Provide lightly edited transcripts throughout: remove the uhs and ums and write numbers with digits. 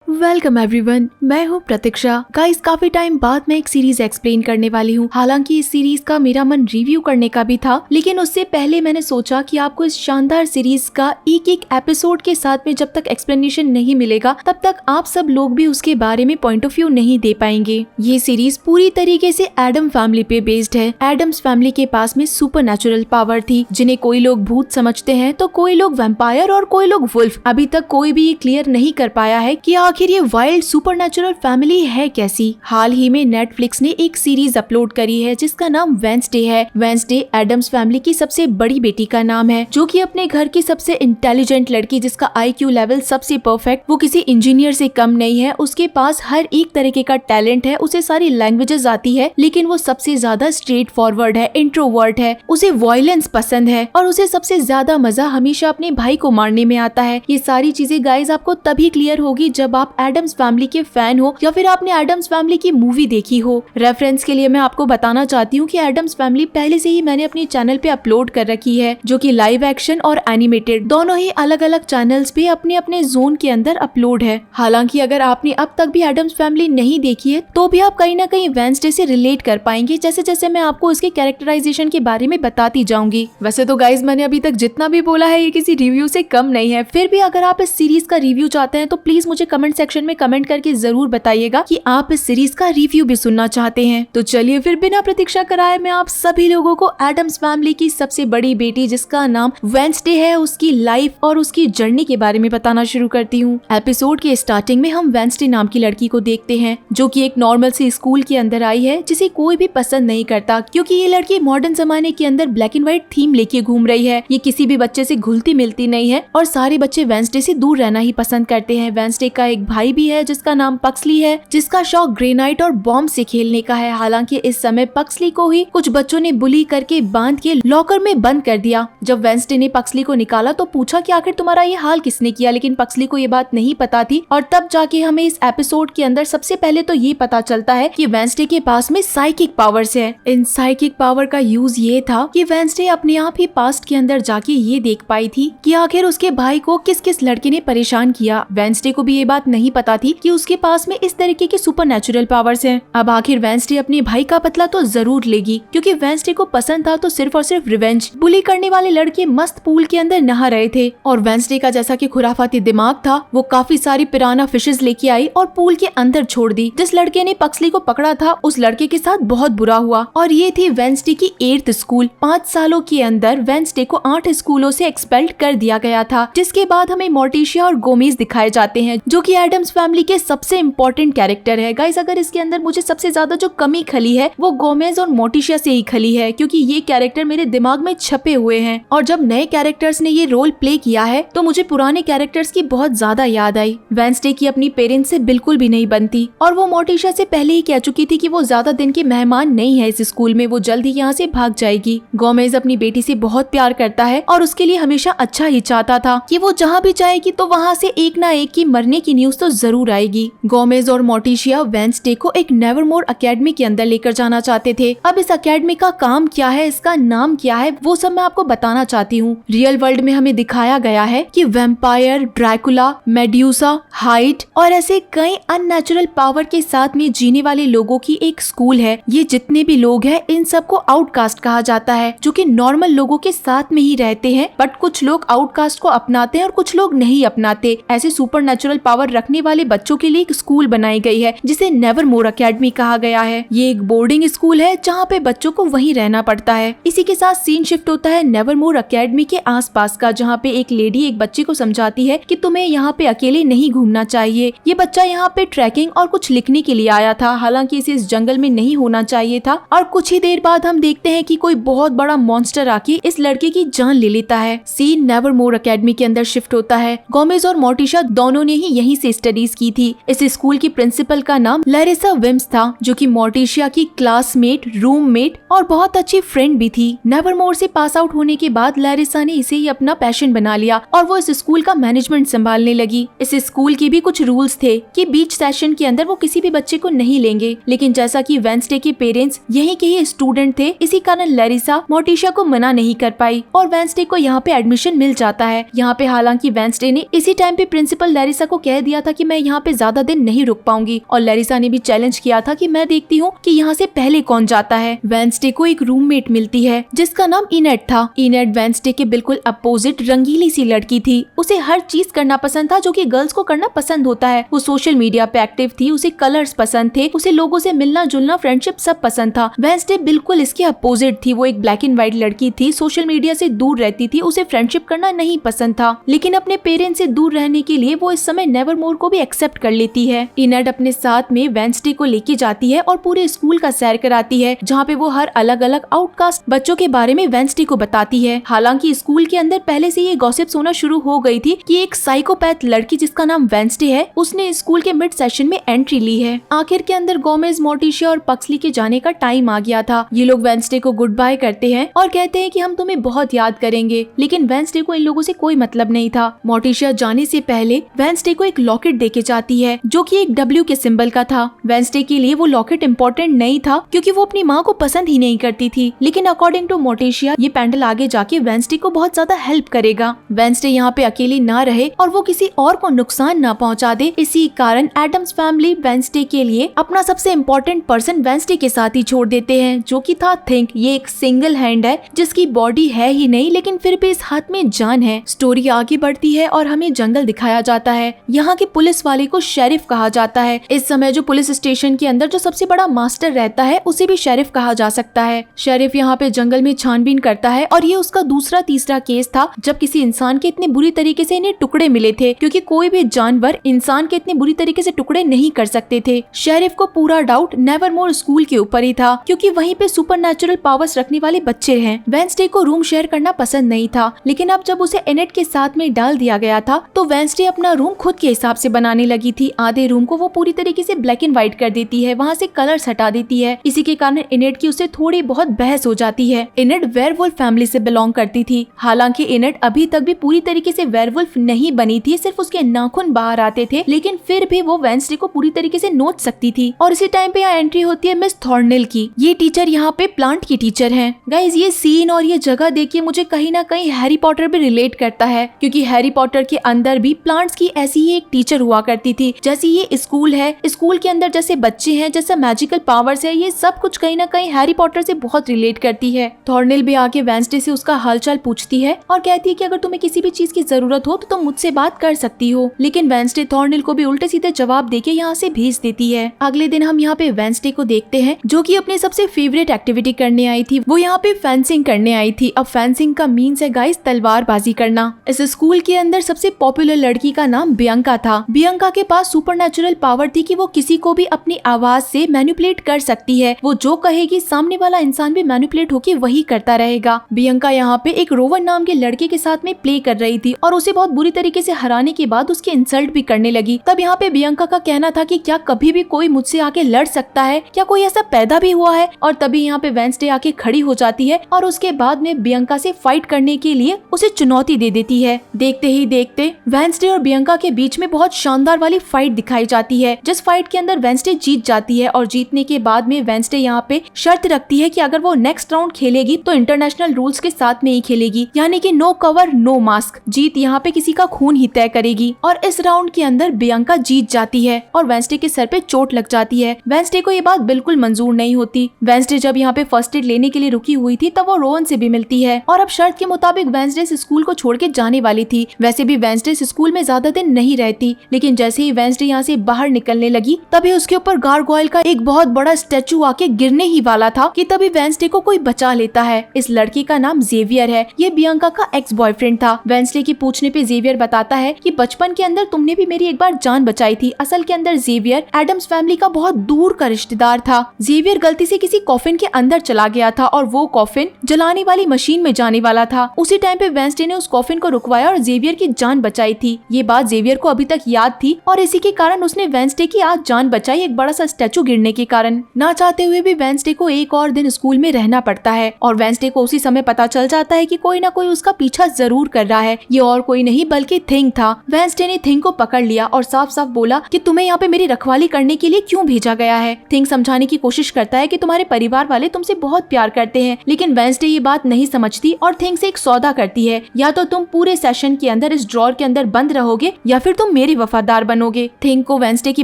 Welcome everyone, मैं हूँ प्रतीक्षा। Guys, काफी टाइम बाद मैं एक सीरीज एक्सप्लेन करने वाली हूँ। हालांकि इस सीरीज का मेरा मन रिव्यू करने का भी था, लेकिन उससे पहले मैंने सोचा कि आपको इस शानदार सीरीज का एक एक एपिसोड के साथ में जब तक एक्सप्लेनेशन नहीं मिलेगा तब तक आप सब लोग भी उसके बारे में पॉइंट ऑफ व्यू नहीं दे पाएंगे। ये सीरीज पूरी तरीके से एडम फैमिली पे बेस्ड है। एडम्स फैमिली के पास में सुपर नेचुरल पावर थी, जिन्हें कोई लोग भूत समझते हैं तो कोई लोग वैम्पायर और कोई लोग वुल्फ। अभी तक कोई भी ये क्लियर नहीं कर पाया है कि आखिर ये वाइल्ड सुपरनैचुरल फैमिली है कैसी। हाल ही में नेटफ्लिक्स ने एक सीरीज अपलोड करी है जिसका नाम वेंसडे है। वेंसडे एडम्स फैमिली की सबसे बड़ी बेटी का नाम है, जो कि अपने घर की सबसे इंटेलिजेंट लड़की, जिसका IQ लेवल सबसे परफेक्ट, वो किसी इंजीनियर से कम नहीं है। उसके पास हर एक तरीके का टैलेंट है, उसे सारी लैंग्वेजेस आती है, लेकिन वो सबसे ज्यादा स्ट्रेट फॉरवर्ड है, इंट्रोवर्ट है, उसे वायलेंस पसंद है और उसे सबसे ज्यादा मजा हमेशा अपने भाई को मारने में आता है। ये सारी चीजें गाइज आपको तभी क्लियर होगी जब आप एडम्स फैमिली के फैन हो या फिर आपने एडम्स फैमिली की मूवी देखी हो। रेफरेंस के लिए मैं आपको बताना चाहती हूँ कि एडम्स फैमिली पहले से ही मैंने अपने चैनल पे अपलोड कर रखी है, जो कि लाइव एक्शन और एनिमेटेड दोनों ही अलग अलग चैनल्स पे अपने अपने जोन के अंदर अपलोड है। हालांकि अगर आपने अब तक भी एडम्स फैमिली नहीं देखी है तो भी आप कहीं ना कहीं वेंसडे से रिलेट कर पाएंगे, जैसे जैसे मैं आपको उसके कैरेक्टराइजेशन के बारे में बताती जाऊंगी। वैसे तो गाइज मैंने अभी तक जितना भी बोला है ये किसी रिव्यू से कम नहीं है, फिर भी अगर आप इस सीरीज का रिव्यू चाहते हैं तो प्लीज मुझे कमेंट सेक्शन में कमेंट करके जरूर बताइएगा कि आप इस सीरीज का रिव्यू भी सुनना चाहते हैं। तो चलिए फिर बिना प्रतीक्षा कराए मैं आप सभी लोगों को एडम्स फैमिली की सबसे बड़ी बेटी, जिसका नाम वेंसडे है, उसकी लाइफ और उसकी जर्नी के बारे में बताना शुरू करती हूँ। एपिसोड के स्टार्टिंग में हम वेंसडे नाम की लड़की को देखते हैं, जो कि एक नॉर्मल सी स्कूल के अंदर आई है, जिसे कोई भी पसंद नहीं करता, क्योंकि ये लड़की मॉडर्न जमाने के अंदर ब्लैक एंड व्हाइट थीम लेके घूम रही है। ये किसी भी बच्चे से घुलती मिलती नहीं है और सारे बच्चे वेंसडे से दूर रहना ही पसंद करते हैं। वेंसडे का एक भाई भी है जिसका नाम पक्सली है, जिसका शौक ग्रेनाइट और बॉम्ब से खेलने का है। हालांकि इस समय पक्सली को ही कुछ बच्चों ने बुली करके बांध के लॉकर में बंद कर दिया। जब वेंसडे ने पक्सली को निकाला तो पूछा कि आखिर तुम्हारा ये हाल किसने किया, लेकिन पक्सली को ये बात नहीं पता थी और तब जाके हमें इस एपिसोड के अंदर सबसे पहले तो ये पता चलता है कि वेंसडे के पास में साइकिक पावर्स है। इन साइकिक पावर का यूज ये था कि वेंसडे अपने आप ही पास्ट के अंदर जाके ये देख पाई थी कि आखिर उसके भाई को किस किस लड़के ने परेशान किया। वेंसडे को भी ये बात नहीं पता थी कि उसके पास में इस तरीके के सुपरनैचुरल पावर्स हैं। अब आखिर वेंसडे अपने भाई का बदला तो जरूर लेगी, क्योंकि वेंसडे को पसंद था तो सिर्फ और सिर्फ रिवेंज। बुली करने वाले लड़के मस्त पूल के अंदर नहा रहे थे और वेंसडे का जैसा कि खुराफाती दिमाग था, वो काफी सारी पिराना फिशेस लेके आई और पूल के अंदर छोड़ दी। जिस लड़के ने पक्सली को पकड़ा था उस लड़के के साथ बहुत बुरा हुआ और ये थी वेंसडे की 8th स्कूल। 5 सालों के अंदर वेंसडे को 8 स्कूलों से एक्सपेल्ड कर दिया गया था, जिसके बाद हमें मोर्टिशिया और गोमेज दिखाए जाते हैं, जो कि एडम्स फैमिली के सबसे इम्पोर्टेंट कैरेक्टर है। गाइस, अगर इसके अंदर मुझे सबसे ज्यादा जो कमी खली है वो गोमेज और मोर्टिशिया से ही खली है, क्योंकि ये कैरेक्टर मेरे दिमाग में छपे हुए हैं और जब नए कैरेक्टर्स ने ये रोल प्ले किया है तो मुझे पुराने कैरेक्टर्स की बहुत ज्यादा याद आई। वेंसडे की अपनी पेरेंट्स से बिल्कुल भी नहीं बनती और वो मोर्टिशिया से पहले ही कह चुकी थी कि वो ज्यादा दिन की मेहमान नहीं है इस स्कूल में, वो जल्द ही यहाँ से भाग जाएगी। गोमेज अपनी बेटी से बहुत प्यार करता है और उसके लिए हमेशा अच्छा ही चाहता था कि वो जहाँ भी जाएगी तो वहाँ से एक ना एक की मरने की न्यूज तो जरूर आएगी। गोमेज और मोर्टिशिया वेंसडे को एक नेवरमोर अकेडमी के अंदर लेकर जाना चाहते थे। अब इस अकेडमी का काम क्या है, इसका नाम क्या है, वो सब मैं आपको बताना चाहती हूँ। रियल वर्ल्ड में हमें दिखाया गया है कि वैम्पायर, ड्रैकुला, मेड्यूसा, हाइड और ऐसे कई अननेचुरल पावर के साथ में जीने वाले लोगों की एक स्कूल है। ये जितने भी लोग हैं इन सबको आउटकास्ट कहा जाता है, जो कि नॉर्मल लोगों के साथ में ही रहते हैं, बट कुछ लोग आउटकास्ट को अपनाते हैं और कुछ लोग नहीं अपनाते। ऐसे सुपरनैचुरल पावर रखने वाले बच्चों के लिए एक स्कूल बनाई गई है जिसे नेवरमोर अकेडमी कहा गया है। ये एक बोर्डिंग स्कूल है जहाँ पे बच्चों को वहीं रहना पड़ता है। इसी के साथ सीन शिफ्ट होता है नेवरमोर अकेडमी के आसपास का, जहाँ पे एक लेडी एक बच्चे को समझाती है कि तुम्हें यहाँ पे अकेले नहीं घूमना चाहिए। ये बच्चा यहाँ पे ट्रैकिंग और कुछ लिखने के लिए आया था, हालांकि इसे इस जंगल में नहीं होना चाहिए था। और कुछ ही देर बाद हम देखते हैं कि कोई बहुत बड़ा मॉन्स्टर आके इस लड़के की जान ले लेता है। सीन नेवरमोर अकेडमी के अंदर शिफ्ट होता है। गोमेज और मोर्टिशिया दोनों ने ही यहीं से स्टडीज की थी। इस स्कूल की प्रिंसिपल का नाम लैरिसा विम्स था, जो कि मोर्टिशिया की क्लासमेट, रूममेट और बहुत अच्छी फ्रेंड भी थी। नेवरमोर से पास आउट होने के बाद लैरिसा ने इसे ही अपना पैशन बना लिया और वो इस स्कूल का मैनेजमेंट संभालने लगी। इस स्कूल के भी कुछ रूल्स थे कि बीच सेशन के अंदर वो किसी भी बच्चे को नहीं लेंगे, लेकिन जैसा कि वेंसडे के पेरेंट्स यहीं के ही स्टूडेंट थे, इसी कारण लैरिसा मोर्टिशिया को मना नहीं कर पाई और वेंसडे को यहाँ पे एडमिशन मिल जाता है। यहाँ पे हालांकि वेंसडे ने इसी टाइम पे प्रिंसिपल लैरिसा को कह दिया किया था कि मैं यहाँ पे ज्यादा दिन नहीं रुक पाऊंगी, और लैरिसा ने भी चैलेंज किया था कि मैं देखती हूँ कि यहाँ से पहले कौन जाता है। वेंसडे को एक रूममेट मिलती है जिसका नाम इनेट था। इनेट वेंसडे के बिल्कुल अपोजिट रंगीली सी लड़की थी। उसे हर चीज करना पसंद था जो कि गर्ल्स को करना पसंद होता है। वो सोशल मीडिया पे एक्टिव थी, उसे कलर्स पसंद थे, उसे लोगों से मिलना जुलना, फ्रेंडशिप सब पसंद था। वेंसडे बिल्कुल इसके अपोजिट थी। वो एक ब्लैक एंड व्हाइट लड़की थी, सोशल मीडिया से दूर रहती थी, उसे फ्रेंडशिप करना नहीं पसंद था, लेकिन अपने पेरेंट्स से दूर रहने के लिए वो इस समय नेवरमोर को भी एक्सेप्ट कर लेती है। इनेट अपने साथ में वेंसडे को लेके जाती है और पूरे स्कूल का सैर कराती है, जहाँ पे वो हर अलग अलग आउटकास्ट बच्चों के बारे में वेंसडे को बताती है। हालांकि स्कूल के अंदर पहले से ये गॉसिप्स होना शुरू हो गई थी कि एक साइकोपैथ लड़की जिसका नाम वेंसडे है, उसने स्कूल के मिड सेशन में एंट्री ली है। आखिर के अंदर गोमेज, मोर्टिशिया और पक्सली के जाने का टाइम आ गया था। ये लोग वेंसडे को गुड बाय करते हैं और कहते हैं कि हम तुम्हें बहुत याद करेंगे, लेकिन वेंसडे को इन लोगों से कोई मतलब नहीं था। मोर्टिशिया जाने से पहले वेंसडे को एक लॉकेट देके जाती है जो कि एक W के सिंबल का था। वेंसडे के लिए वो लॉकेट इम्पोर्टेंट नहीं था क्योंकि वो अपनी माँ को पसंद ही नहीं करती थी, लेकिन अकॉर्डिंग टू मोर्टिशिया ये पेंडल आगे जाके वेंसडे को बहुत ज्यादा हेल्प करेगा। वेंसडे यहाँ पे अकेली ना रहे और वो किसी और को नुकसान ना पहुँचा दे, इसी कारण एडम्स फैमिली वेंसडे के लिए अपना सबसे इम्पोर्टेंट पर्सन वेंसडे के साथ ही छोड़ देते हैं, जो कि था थिंक। ये एक सिंगल हैंड है जिसकी बॉडी है ही नहीं, लेकिन फिर भी इस हाथ में जान है। स्टोरी आगे बढ़ती है और हमें जंगल दिखाया जाता है। यहाँ के पुलिस वाले को शेरिफ कहा जाता है। इस समय जो पुलिस स्टेशन के अंदर जो सबसे बड़ा मास्टर रहता है उसे भी शेरिफ कहा जा सकता है। शेरिफ यहाँ पे जंगल में छानबीन करता है और ये उसका दूसरा तीसरा केस था जब किसी इंसान के इतने बुरी तरीके से इन्हें टुकड़े मिले थे, क्योंकि कोई भी जानवर इंसान के इतने बुरी तरीके से टुकड़े नहीं कर सकते थे। शेरिफ को पूरा डाउट नेवरमोर स्कूल के ऊपर ही था, क्योंकि वहीं पे सुपरनैचुरल पावर्स रखने वाले बच्चे हैं। वेंसडे को रूम शेयर करना पसंद नहीं था, लेकिन अब जब उसे इनेट के साथ में डाल दिया गया था तो वेंसडे अपना रूम खुद के हिसाब से बनाने लगी थी। आधे रूम को वो पूरी तरीके से ब्लैक एंड व्हाइट कर देती है, वहाँ से कलर्स हटा देती है। इसी के कारण इनेट की उससे थोड़ी बहुत बहस हो जाती है। इनेट वेयरवुल्फ फैमिली से बिलोंग करती थी। हालांकि इनेट अभी तक भी पूरी तरीके से वेयरवुल्फ नहीं बनी थी, सिर्फ उसके नाखून बाहर आते थे, लेकिन फिर भी वो वेंसडे को पूरी तरीके से नोच सकती थी। और इसी टाइम पे यहाँ एंट्री होती है मिस थॉर्नेल की। ये टीचर यहाँ पे प्लांट की टीचर हैं। गाइज ये सीन और ये जगह देखिए मुझे कहीं ना कहीं हैरी पॉटर भी रिलेट करता है, क्योंकि हैरी पॉटर के अंदर भी प्लांट्स की ऐसी ही एक टीचर हुआ करती थी। जैसे ये स्कूल है, स्कूल के अंदर जैसे बच्चे हैं, जैसे मैजिकल पावर्स है, ये सब कुछ कहीं ना कहीं हैरी पॉटर से बहुत रिलेट करती है। थॉर्नेल भी आके वेंसडे से उसका हालचाल पूछती है और कहती है कि अगर तुम्हें किसी भी चीज की जरूरत हो तो तुम मुझसे बात कर सकती हो, लेकिन वेंसडे थॉर्नेल को भी उल्टे सीधे जवाब देके यहाँ से भेज देती है। अगले दिन हम यहाँ पे वेंसडे को देखते हैं जो कि अपनी सबसे फेवरेट एक्टिविटी करने आई थी। वो यहाँ पे फेंसिंग करने आई थी। अब फेंसिंग का मीन्स है गाइस तलवारबाजी करना। इस स्कूल के अंदर सबसे पॉपुलर लड़की का नाम बियंका था। बियंका के पास सुपरनैचुरल पावर थी कि वो किसी को भी अपनी आवाज से मैनिपुलेट कर सकती है। वो जो कहेगी सामने वाला इंसान भी मैनिपुलेट होके वही करता रहेगा। बियंका यहाँ पे एक रोवन नाम के लड़के के साथ में प्ले कर रही थी और उसे बहुत बुरी तरीके से हराने के बाद उसके इंसल्ट भी करने लगी। तब यहाँ पे बियंका का कहना था कि क्या कभी भी कोई मुझसे आके लड़ सकता है, क्या कोई ऐसा पैदा भी हुआ है। और तभी यहाँ पे वेंसडे आके खड़ी हो जाती है और उसके बाद में बियंका से फाइट करने के लिए उसे चुनौती दे देती है। देखते ही देखते वेंसडे और बियंका के बीच में बहुत शानदार वाली फाइट दिखाई जाती है, जिस फाइट के अंदर वेंसडे जीत जाती है। और जीतने के बाद में वेंसडे यहाँ पे शर्त रखती है कि अगर वो नेक्स्ट राउंड खेलेगी तो इंटरनेशनल रूल्स के साथ में ही खेलेगी, यानी कि नो कवर नो मास्क। जीत यहाँ पे किसी का खून ही तय करेगी। और इस राउंड के अंदर बियंका जीत जाती है और वेंसडे के सर पे चोट लग जाती है। वेंसडे को ये बात बिल्कुल मंजूर नहीं होती। वेंसडे जब यहाँ पे फर्स्ट एड लेने के लिए रुकी हुई थी तब वो रोहन से भी मिलती है और अब शर्त के मुताबिक वेंसडे इस स्कूल को छोड़ के जाने वाली थी। वैसे भी वेंसडे इस स्कूल में ज्यादा दिन नहीं रहती, लेकिन जैसे ही वेंसडे यहाँ से बाहर निकलने लगी तभी उसके ऊपर गारगोइल का एक बहुत बड़ा स्टैचू आके गिरने ही वाला था कि तभी वेंसडे को कोई बचा लेता है। इस लड़के का नाम जेवियर है। ये बियंका का एक्स बॉयफ्रेंड था। वेंसडे की पूछने पे जेवियर बताता है कि बचपन के अंदर तुमने भी मेरी एक बार जान बचाई थी। असल के अंदर जेवियर एडम्स फैमिली का बहुत दूर का रिश्तेदार था। जेवियर गलती से किसी कॉफिन के अंदर चला गया था और वो कॉफिन जलाने वाली मशीन में जाने वाला था। उसी टाइम पे वेंसडे ने उस कॉफिन को रुकवाया और जेवियर की जान बचाई थी। ये बात जेवियर को अभी तक याद थी और इसी के कारण उसने वेंसडे की आज जान बचाई, एक बड़ा सा स्टैचू गिरने के कारण। ना चाहते हुए भी वेंसडे को एक और दिन स्कूल में रहना पड़ता है और वेंसडे को उसी समय पता चल जाता है कि कोई ना कोई उसका पीछा जरूर कर रहा है। ये और कोई नहीं बल्कि थिंग था। वेंसडे ने थिंग को पकड़ लिया और साफ साफ बोला कि तुम्हें यहाँ पे मेरी रखवाली करने के लिए क्यों भेजा गया है। थिंग समझाने की कोशिश करता है कि तुम्हारे परिवार वाले तुमसे बहुत प्यार करते हैं, लेकिन वेंसडे ये बात नहीं समझती और थिंग से एक सौदा करती है, या तो तुम पूरे सेशन के अंदर इस ड्रॉर के अंदर बंद रहोगे या फिर तुम मेरे मेरे वफादार बनोगे। थिंक को वेंसडे की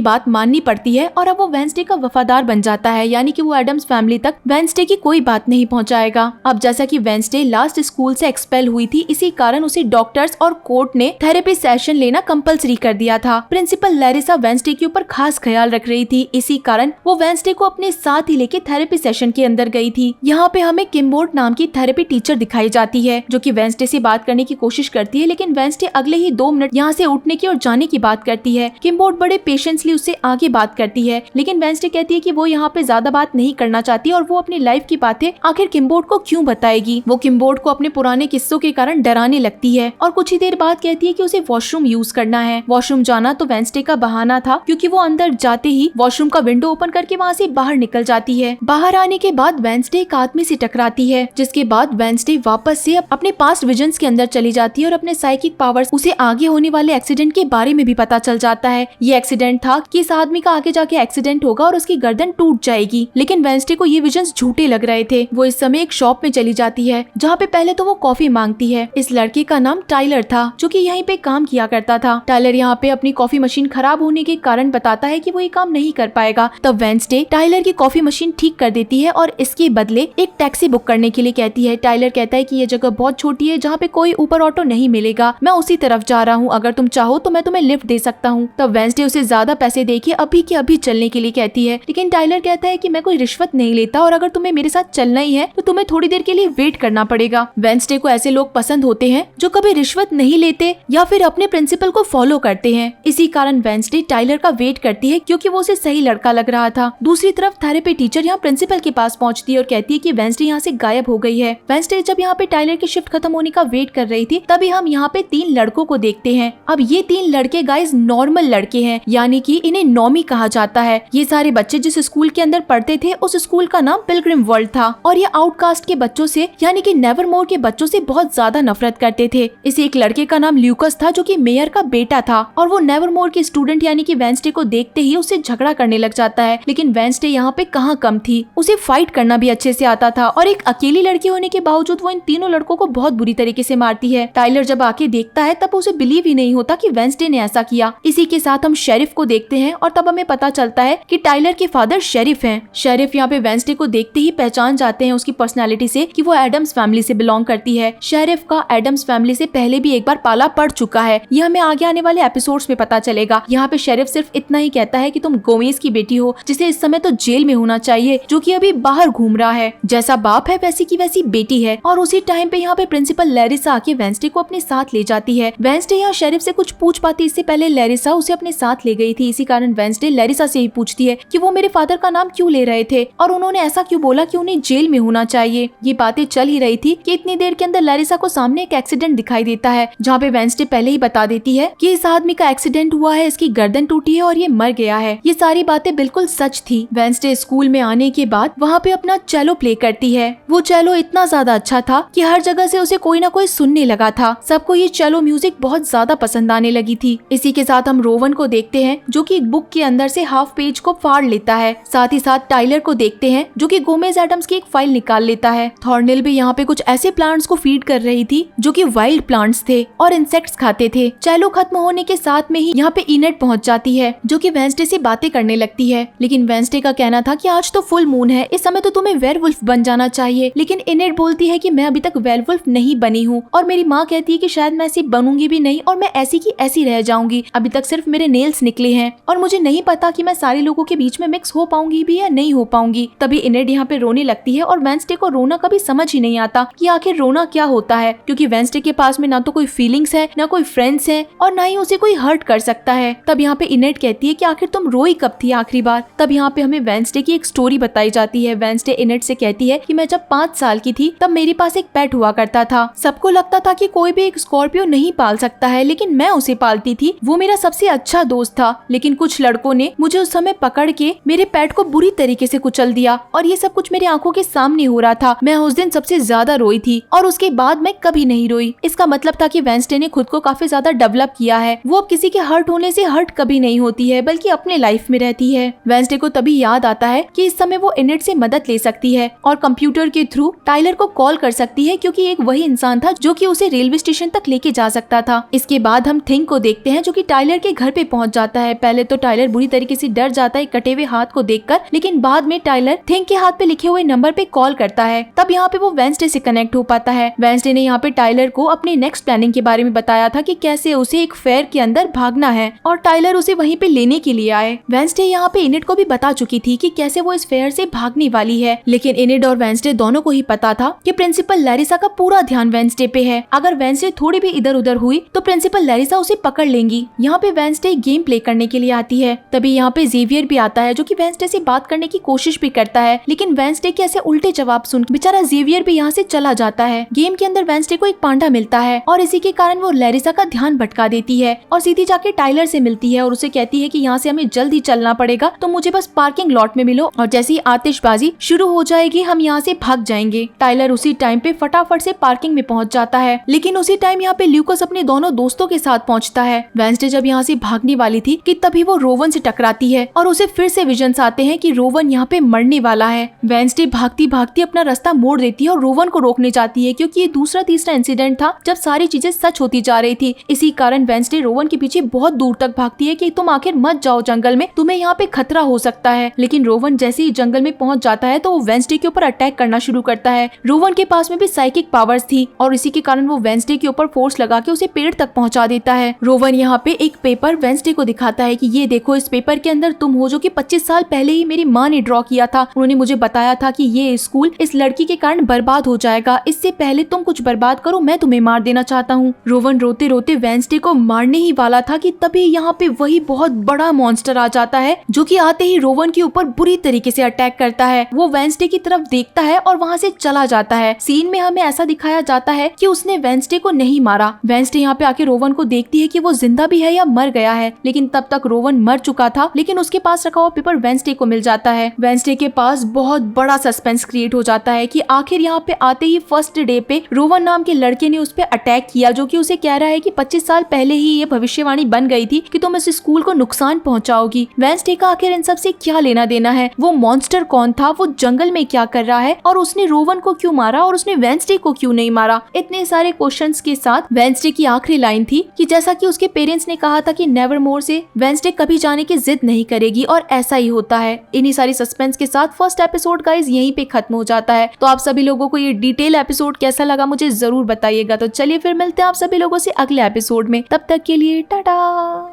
बात माननी पड़ती है और अब वो वेंसडे का वफादार बन जाता है, यानी कि वो एडम्स फैमिली तक वेंसडे की कोई बात नहीं पहुंचाएगा। अब जैसा कि वेंसडे लास्ट स्कूल से एक्सपेल हुई थी, इसी कारण उसे डॉक्टर्स और कोर्ट ने थेरेपी सेशन लेना कंपलसरी कर दिया था। प्रिंसिपल लैरिसा वेंसडे के ऊपर खास ख्याल रख रही थी, इसी कारण वो वेंसडे को अपने साथ ही लेके थेरेपी सेशन के अंदर गई थी। यहाँ पे हमें किम्बोर्ड नाम की थेरेपी टीचर दिखाई जाती है, जो कि वेंसडे से बात करने की कोशिश करती है, लेकिन वेंसडे अगले ही 2 मिनट यहाँ से उठने की और जाने की बात करती है। किम्बोर्ड बड़े पेशेंसली उससे आगे बात करती है, लेकिन वेंसडे कहती है कि वो यहाँ पे ज्यादा बात नहीं करना चाहती और वो अपनी लाइफ की बातें आखिर किम्बोर्ड को क्यों बताएगी। वो किम्बोर्ड को अपने पुराने किस्सों के कारण डराने लगती है और कुछ ही देर बाद कहती है कि उसे वॉशरूम यूज करना है। वॉशरूम जाना तो वेंसडे का बहाना था, क्योंकि वो अंदर जाते ही वॉशरूम का विंडो ओपन करके वहाँ से बाहर निकल जाती है। बाहर आने के बाद वेंसडे एक आदमी से टकराती है, जिसके बाद वेंसडे वापस से अपने पास्ट विजन्स के अंदर चली जाती है और अपने साइकिक पावर्स उसे आगे होने वाले एक्सीडेंट के बारे में भी पता चल जाता है। ये एक्सीडेंट था कि इस आदमी का आगे जाके एक्सीडेंट होगा और उसकी गर्दन टूट जाएगी, लेकिन वेंसडे को ये विजन्स झूठे लग रहे थे। वो इस समय एक शॉप में चली जाती है, जहाँ पे पहले तो वो कॉफी मांगती है। इस लड़के का नाम टाइलर था, जो कि यहीं पे काम किया करता था। टाइलर यहाँ पे अपनी कॉफी मशीन खराब होने के कारण बताता है कि वो ये काम नहीं कर पाएगा। तब वेंसडे टाइलर की कॉफी मशीन ठीक कर देती है और इसके बदले एक टैक्सी बुक करने के लिए कहती है। टाइलर कहता है कि ये जगह बहुत छोटी है, जहाँ पे कोई ऊपर ऑटो नहीं मिलेगा, मैं उसी तरफ जा रहा हूँ, अगर तुम चाहो तो मैं तुम्हें लिफ्ट दे सकता हूँ। तब वेंसडे उसे ज्यादा पैसे देके अभी के अभी चलने के लिए कहती है, लेकिन टाइलर कहता है कि मैं कोई रिश्वत नहीं लेता और अगर तुम्हें मेरे साथ चलना ही है तो तुम्हें थोड़ी देर के लिए वेट करना पड़ेगा। वेंसडे को ऐसे लोग पसंद होते हैं जो कभी रिश्वत नहीं लेते या फिर अपने प्रिंसिपल को फॉलो करते हैं। इसी कारण वेंसडे टाइलर का वेट करती है, क्योंकि वो उसे सही लड़का लग रहा था। दूसरी तरफ थेरेपी टीचर यहाँ प्रिंसिपल के पास पहुंचती है और कहती है कि वेंसडे यहाँ से गायब हो गई है। वेंसडे जब यहाँ पे टाइलर की शिफ्ट खत्म होने का वेट कर रही थी, तभी हम यहाँ पे 3 लड़कों को देखते हैं। अब ये 3 लड़के गाइस नॉर्मल लड़के हैं, यानी कि इन्हें नॉमी कहा जाता है। ये सारे बच्चे जिस स्कूल के अंदर पढ़ते थे, उस स्कूल का नाम पिलग्रिम वर्ल्ड था और ये आउटकास्ट के बच्चों से यानी कि नेवरमोर के बच्चों से बहुत ज्यादा नफरत करते थे। इस एक लड़के का नाम ल्यूकस था, जो कि मेयर का बेटा था और वो नेवरमोर के स्टूडेंट यानी कि वेंसडे को देखते ही उससे झगड़ा करने लग जाता है। लेकिन वेंसडे यहाँ पे कहाँ कम थी, उसे फाइट करना भी अच्छे से आता था और एक अकेली लड़की होने के बावजूद वो इन तीनों लड़कों को बहुत बुरी तरीके से मारती है। टाइलर जब आके देखता है तब उसे बिलीव ही नहीं होता कि वेंसडे ने ऐसा किया। इसी के साथ हम शेरिफ को देखते हैं और तब हमें पता चलता है कि टाइलर के फादर शेरिफ हैं। शेरिफ यहाँ पे वेंसडे को देखते ही पहचान जाते हैं उसकी पर्सनालिटी से कि वो एडम्स फैमिली से बिलोंग करती है। शेरिफ का एडम्स फैमिली से पहले भी एक बार पाला पड़ चुका है, ये हमें आगे आने वाले एपिसोड्स में पता चलेगा। यहाँ पे शेरिफ सिर्फ इतना ही कहता है कि तुम गोमेज की बेटी हो, जिसे इस समय तो जेल में होना चाहिए, जो कि अभी बाहर घूम रहा है। जैसा बाप है वैसी की वैसी बेटी है। और उसी टाइम पे यहाँ पे प्रिंसिपल लैरिसा आके वेंसडे को अपने साथ ले जाती है। वेंसडे यहाँ शेरिफ से कुछ पूछ पाती, इससे पहले लैरिसा उसे अपने साथ ले गई थी। इसी कारण वेंसडे लैरिसा से ही पूछती है कि वो मेरे फादर का नाम क्यों ले रहे थे और उन्होंने ऐसा क्यों बोला कि उन्हें जेल में होना चाहिए। ये बातें चल ही रही थी कि इतनी देर के अंदर लैरिसा को सामने एक एक्सीडेंट दिखाई देता है, जहाँ पे वेंसडे पहले ही बता देती है कि इस आदमी का एक्सीडेंट हुआ है, इसकी गर्दन टूटी है और ये मर गया है। ये सारी बातें बिल्कुल सच थी। वेंसडे स्कूल में आने के बाद वहाँ पे अपना चेलो प्ले करती है। वो चेलो इतना ज्यादा अच्छा था कि हर जगह से उसे कोई ना कोई सुनने लगा था। सबको ये चेलो म्यूजिक बहुत ज्यादा पसंद आने लगी थी। इसी के साथ हम रोवन को देखते हैं, जो कि एक बुक के अंदर से हाफ पेज को फाड़ लेता है। साथ ही साथ टाइलर को देखते हैं, जो कि गोमेज एडम्स की एक फाइल निकाल लेता है। थॉर्नेल भी यहाँ पे कुछ ऐसे प्लांट्स को फीड कर रही थी जो कि वाइल्ड प्लांट्स थे और इंसेक्ट्स खाते थे। चेलो खत्म होने के साथ में ही यहाँ पे इनेट पहुँच जाती है, जो कि वेंसडे से बातें करने लगती है। लेकिन वेंसडे का कहना था कि आज तो फुल मून है, इस समय तो तुम्हें वेयरवुल्फ बन जाना चाहिए। लेकिन इनेट बोलती है कि मैं अभी तक वेयरवुल्फ नहीं बनी हूँ और मेरी माँ कहती है कि शायद मैं ऐसी बनूंगी भी नहीं और मैं ऐसी की ऐसी रह जाऊंगी। अभी तक सिर्फ मेरे नेल्स निकले हैं और मुझे नहीं पता कि मैं सारे लोगों के बीच में मिक्स हो पाऊंगी भी या नहीं हो पाऊंगी। तभी इनेट यहाँ पे रोने लगती है और वेंसडे को रोना कभी समझ ही नहीं आता कि आखिर रोना क्या होता है, क्योंकि वेंसडे के पास में ना तो कोई फीलिंग्स है, ना कोई फ्रेंड्स है और ना ही उसे कोई हर्ट कर सकता है। तब यहाँ पे इनेट कहती है कि आखिर तुम रोई कब थी आखिरी बार। तब यहाँ पे हमें वेंसडे की एक स्टोरी बताई जाती है। वेंसडे इनेट से कहती है कि मैं जब 5 साल की थी तब मेरे पास एक पेट हुआ करता था। सबको लगता था कि कोई भी एक स्कॉर्पियो नहीं पाल सकता है, लेकिन मैं उसे पालती थी। वो मेरा सबसे अच्छा दोस्त था। लेकिन कुछ लड़कों ने मुझे उस समय पकड़ के मेरे पेट को बुरी तरीके से कुचल दिया और ये सब कुछ मेरे आंखों के सामने हो रहा था। मैं उस दिन सबसे ज्यादा रोई थी और उसके बाद मैं कभी नहीं रोई। इसका मतलब था कि वेंसडे ने खुद को काफी ज्यादा डेवलप किया है। वो अब किसी के हर्ट होने से हर्ट कभी नहीं होती है, बल्कि अपने लाइफ में रहती है। वेंसडे को तभी याद आता है कि इस समय वो इनेट से मदद ले सकती है और कंप्यूटर के थ्रू टाइलर को कॉल कर सकती है, क्योंकि एक वही इंसान था जो कि उसे रेलवे स्टेशन तक लेके जा सकता था। इसके बाद हम थिंक को देखते हैं, हैं जो कि टाइलर के घर पे पहुंच जाता है। पहले तो टाइलर बुरी तरीके से डर जाता है कटे हुए हाथ को देखकर, लेकिन बाद में टाइलर थिंक के हाथ पे लिखे हुए नंबर पे कॉल करता है। तब यहाँ पे वो वेंसडे से कनेक्ट हो पाता है। वेंसडे ने यहाँ पे टाइलर को अपने नेक्स्ट प्लानिंग के बारे में बताया था कि कैसे उसे एक फेयर के अंदर भागना है और टाइलर उसे वहीं पे लेने के लिए आए। वेंसडे यहाँ पे इनिड को भी बता चुकी थी कि कैसे वो इस फेयर से भागने वाली है, लेकिन इनिड और वेंसडे दोनों को ही पता था कि प्रिंसिपल लैरिसा का पूरा ध्यान वेंसडे पे है। अगर वेंसडे थोड़ी भी इधर उधर हुई तो प्रिंसिपल लैरिसा उसे पकड़ लेंगी। यहाँ पे वेंसडे गेम प्ले करने के लिए आती है। तभी यहाँ पे जेवियर भी आता है जो कि वेंसडे से बात करने की कोशिश भी करता है, लेकिन वेंसडे के ऐसे उल्टे जवाब सुन बेचारा जेवियर भी यहाँ से चला जाता है। गेम के अंदर वेंसडे को एक पांडा मिलता है और इसी के कारण वो लैरिसा का ध्यान भटका देती है और सीधी जाके टाइलर से मिलती है और उसे कहती है कि यहाँ से हमें जल्द ही चलना पड़ेगा, तो मुझे बस पार्किंग लॉट में मिलो और जैसे ही आतिशबाजी शुरू हो जाएगी हम यहाँ से भाग जाएंगे। टाइलर उसी टाइम पे फटाफट से पार्किंग में पहुंच जाता है, लेकिन उसी टाइम यहाँ पे ल्यूकस अपने दोनों दोस्तों के साथ पहुंचता है। वेंसडे जब यहाँ से भागने वाली थी कि तभी वो रोवन से टकराती है और उसे फिर से विजन्स आते हैं कि रोवन यहाँ पे मरने वाला है। वेंसडे भागती भागती अपना रास्ता मोड़ देती है और रोवन को रोकने जाती है, क्योंकि ये दूसरा तीसरा इंसिडेंट था जब सारी चीजें सच होती जा रही थी। इसी कारण वेंसडे रोवन के पीछे बहुत दूर तक भागती है कि तुम आखिर मत जाओ जंगल में, तुम्हें यहाँ पे खतरा हो सकता है। लेकिन रोवन जैसे ही जंगल में पहुंच जाता है तो वो वेंसडे के ऊपर अटैक करना शुरू करता है। रोवन के पास में भी साइकिक पावर्स थी और इसी के कारण वो वेंसडे के ऊपर फोर्स लगा के उसे पेड़ तक पहुंचा देता है। रोवन यहाँ पे एक पेपर वेंसडे को दिखाता है कि ये देखो, इस पेपर के अंदर तुम हो जो कि 25 साल पहले ही मेरी माँ ने ड्रॉ किया था। उन्होंने मुझे बताया था कि ये स्कूल इस लड़की के कारण बर्बाद हो जाएगा, इससे पहले तुम कुछ बर्बाद करो, मैं तुम्हें मार देना चाहता हूँ। रोवन रोते रोते वेंसडे को मारने ही वाला था कि तभी यहाँ पे वही बहुत बड़ा मॉन्स्टर आ जाता है जो कि आते ही रोवन के ऊपर बुरी तरीके से अटैक करता है। वो वेंसडे की तरफ देखता है और वहाँ से चला जाता है। सीन में हमें ऐसा दिखाया जाता है कि उसने वेंसडे को नहीं मारा। वेंसडे यहाँ पे आके रोवन को देखती है कि वो जिंदा भी है या मर गया है, लेकिन तब तक रोवन मर चुका था। लेकिन उसके पास रखा हुआ पेपर वेंसडे को मिल जाता है। वेंसडे के पास बहुत बड़ा सस्पेंस क्रिएट हो जाता है कि आखिर यहाँ पे आते ही फर्स्ट डे पे रोवन नाम के लड़के ने उस पे अटैक किया, जो कि उसे कह रहा है कि 25 साल पहले ही ये भविष्यवाणी बन गई थी कि तुम इस स्कूल को नुकसान पहुंचाओगी। वेंसडे का आखिर इन सब से क्या लेना देना है? वो मॉन्स्टर कौन था, वो जंगल में क्या कर रहा है, और उसने रोवन को क्यों मारा और उसने वेंसडे को क्यों नहीं मारा? इतने सारे क्वेश्चंस के साथ वेंसडे की आखिरी लाइन थी कि जैसा कि उसके पेरेंट्स ने कहा था कि नेवरमोर से वेंसडे कभी जाने की जिद नहीं करेगी, और ऐसा ही होता है। इन्हीं सारी सस्पेंस के साथ फर्स्ट एपिसोड गाइस यहीं पे खत्म हो जाता है। तो आप सभी लोगों को ये डिटेल एपिसोड कैसा लगा मुझे जरूर बताइएगा। तो चलिए फिर मिलते हैं आप सभी लोगों से अगले एपिसोड में, तब तक के लिए टाटा।